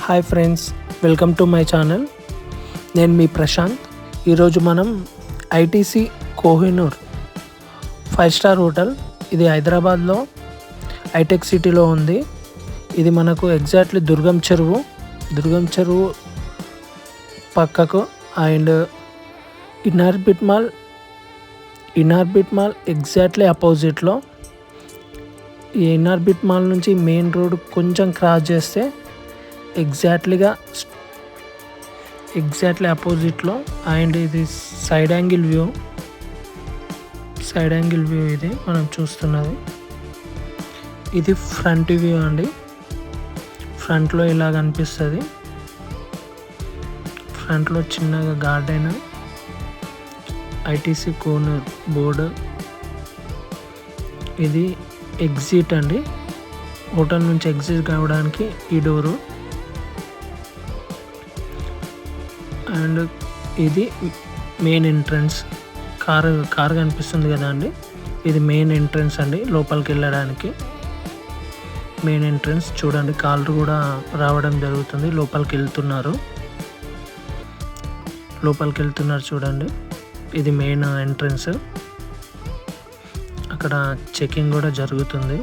Hi friends, welcome to my channel. నేను మీ ప్రశాంత్. ఈరోజు మనం ఐటీసీ కోహినూర్ 5-స్టార్ హోటల్, ఇది హైదరాబాద్లో హైటెక్ సిటీలో ఉంది. ఇది మనకు ఎగ్జాక్ట్లీ దుర్గం చెరువు పక్కకు అండ్ ఇన్ఆర్బిట్ మాల్ ఎగ్జాక్ట్లీ అపోజిట్లో. ఈ ఇన్ఆర్బిట్ మాల్ నుంచి మెయిన్ రోడ్ కొంచెం క్రాస్ చేస్తే ఎగ్జాక్ట్లీ అపోజిట్లో. అండ్ ఇది సైడ్ యాంగిల్ వ్యూ ఇది మనం చూస్తున్నది. ఇది ఫ్రంట్ వ్యూ అండి. ఫ్రంట్లో ఇలా కనిపిస్తుంది. ఫ్రంట్లో చిన్నగా గార్డెన్, ఐటీసీ కోనూర్ బోర్డు. ఇది ఎగ్జిట్ అండి. హోటల్ నుంచి ఎగ్జిట్ కావడానికి ఈ డోరు. అండ్ ఇది మెయిన్ ఎంట్రన్స్. కార్ కనిపిస్తుంది కదా అండి, ఇది మెయిన్ ఎంట్రన్స్ అండి. లోపలికి వెళ్ళడానికి మెయిన్ ఎంట్రన్స్ చూడండి, కార్లు కూడా రావడం జరుగుతుంది. లోపలికి వెళ్తున్నారు చూడండి. ఇది మెయిన్ ఎంట్రన్స్. అక్కడ చెకింగ్ కూడా జరుగుతుంది.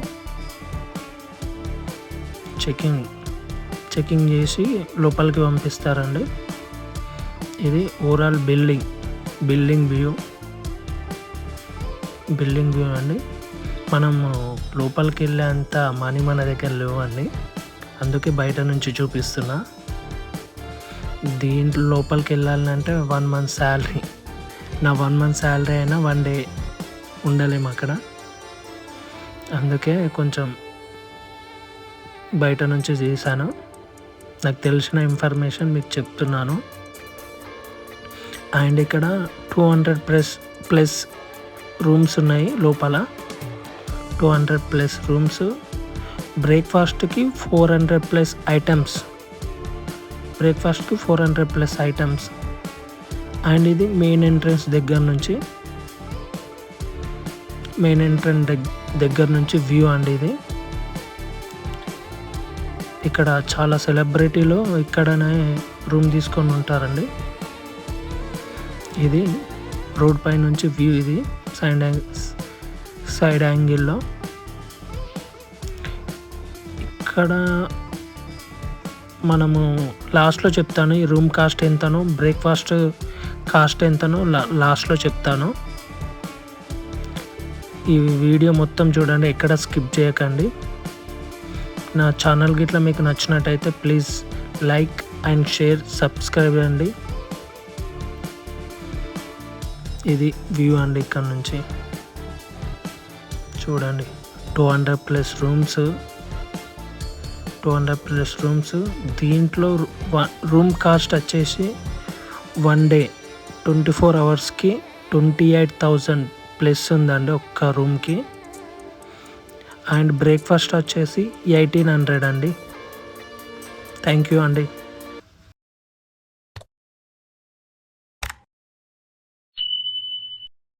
చెకింగ్ చేసి లోపలికి పంపిస్తారండి. ఇది ఓవరాల్ బిల్డింగ్ వ్యూ అండి. మనము లోపలికి వెళ్ళేంత మనీ మన దగ్గర లేవండి, అందుకే బయట నుంచి చూపిస్తున్నా. దీంట్లో లోపలికి వెళ్ళాలంటే 1 మంత్ శాలరీ, నా 1 మంత్ శాలరీ అయినా 1 డే ఉండలేము అక్కడ. అందుకే కొంచెం బయట నుంచి చేశాను. నాకు తెలిసిన ఇన్ఫర్మేషన్ మీకు చెప్తున్నాను. అండ్ ఇక్కడ 200+ రూమ్స్ ఉన్నాయి లోపల. 200+ రూమ్స్. బ్రేక్ఫాస్ట్కి 400+ ఐటమ్స్. అండ్ ఇది మెయిన్ ఎంట్రన్స్ దగ్గర నుంచి వ్యూ అండి. ఇది ఇక్కడ చాలా సెలబ్రిటీలు ఇక్కడనే రూమ్ తీసుకొని ఉంటారండి. ఇది రోడ్ పై నుంచి వ్యూ. ఇది సైడ్ యాంగిల్లో. ఇక్కడ మనము లాస్ట్లో చెప్తాను ఈ రూమ్ కాస్ట్ ఎంతనో, బ్రేక్ఫాస్ట్ కాస్ట్ ఎంతనో లాస్ట్లో చెప్తాను. ఈ వీడియో మొత్తం చూడండి, ఎక్కడ స్కిప్ చేయకండి. నా ఛానల్ గిట్లా మీకు నచ్చినట్టయితే please like and share, subscribe అండి. ఇది వ్యూ అండి. ఇక్కడ నుంచి చూడండి, 200+ రూమ్స్. దీంట్లో రూమ్ కాస్ట్ వచ్చేసి 1 డే 24 అవర్స్కి 28,000+ ఉందండి ఒక్క రూమ్కి. అండ్ బ్రేక్ఫాస్ట్ వచ్చేసి 1,800 అండి. థ్యాంక్ యూ అండి.